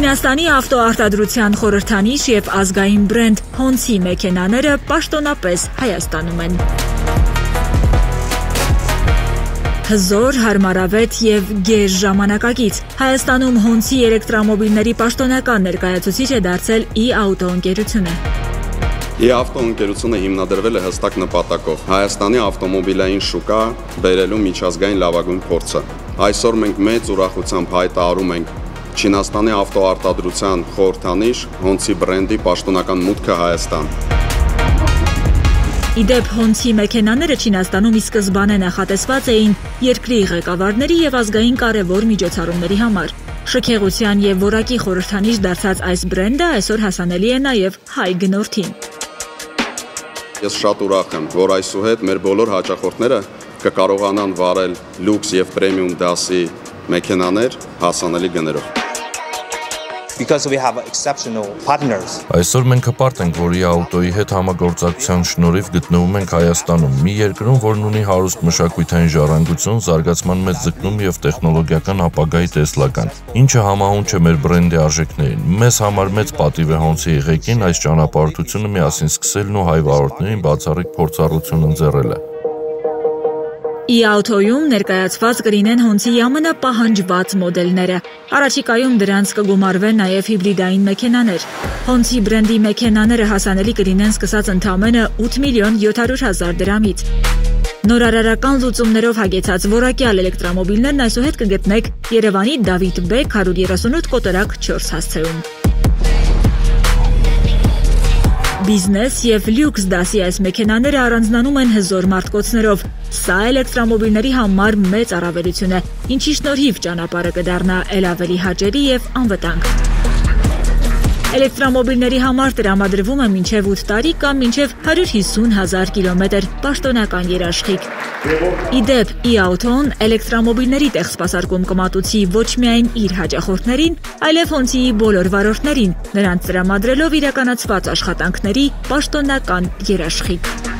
Չինաստանի ավտոարտադրության խորհրդանիշ և ազգային բրենդ Հոնցի մեքենաները պաշտոնապես Հայաստանում են։ Հզոր, հարմարավետ և գեշ ժամանակակից Հայաստանում Հոնցի էլեկտրամոբիլների պաշտոնական ներկայացուցիչ է դարձել e-auto ընկերությունը։ E-auto ընկերությունը հիմնադրվել է հստակ նպատակով Հայաստանի ավտոմոբիլային շուկա բերելու միջազգային լավագույն փորձը։ Այսօր մենք մեծ ուրախությամբ հայտարարում ենք Չինաստանի ավտոարտադրության խորհրդանիշ Հոնցի բրենդի պաշտոնական մուտքը Հայաստան։ Իդեպ Հոնցի մեքենաները Չինաստանում ի սկզբանե նախատեսված էին երկրի ղեկավարների և ազգային կարևոր միջոցառումների համար։ Շքեղության և որակի խորհրդանիշ դարձած այս բրենդը այսօր հասանելի է նաև հայ գնորդին։ Ես շատ ուրախ եմ, որ այսուհետ մեր բոլոր հաճախորդները կկարողանան վարել լյուքս և պրեմիում դասի մեքենաներ հասանելի գներով։ Այսօր մենք հպարտ ենք, որ e-auto-ի հետ համագործակցության շնորհիվ գտնվում ենք Հայաստանում, մի երկրում, որն ունի հարուստ մշակութային ժառանգություն, զարգացման մեծ ձգտում և տեխնոլոգիական ապագայի տեսլական, ինչը համահունչ է մեր բրենդի արժեքներին։ Մեզ համար մեծ պատիվ է Հոնցի ղեկին այս ճանապարհորդությունը միասին սկսելն ու հայ վարորդներին բացառիկ փորձառություն ընձեռելը։ E-auto-ում ներկայացված կլինեն Հոնցի ամենապահանջված մոդելները։ Առաջիկայում դրանց կգումարվեն նաև հիբրիդային մեքենաներ։ Հոնցի բրենդի մեքենաները հասանելի կլինեն սկսած ընդամենը 8.700.000 դրամից։ Նորարարական լուծումներով հագեցած որակյալ էլեկտրամոբիլներն այսուհետ կգտնեք Երևանի Դավիթ Բեկ 138 կոտորակ 4 հասցեում։ Բիզնես և լյուքս դասի այս մեքենաները առանձնանում են հզոր մարտկոցներով։ Սա էլեկտրամոբիլների համար մեծ առավելություն է, ինչի շնորհիվ ճանապարհը կդառնա ել ավելի հաճելի և անվտանգ։ Էլեկտրամոբիլների համար տրամադրվում է մինչև 8 տարի կամ մինչև 150.000 կիլոմետր պաշտոնական երաշխիք։ Իդեպ e-auto-ն էլեկտրամոբիլների տեղսպասարկում կմատուցի ոչ միայն իր հաճախորդներին, այլև Հոնցիի բոլոր վարորդներին, նրանց տրամադրելով իրականացված աշխատանքների պաշտոնական երաշխիք։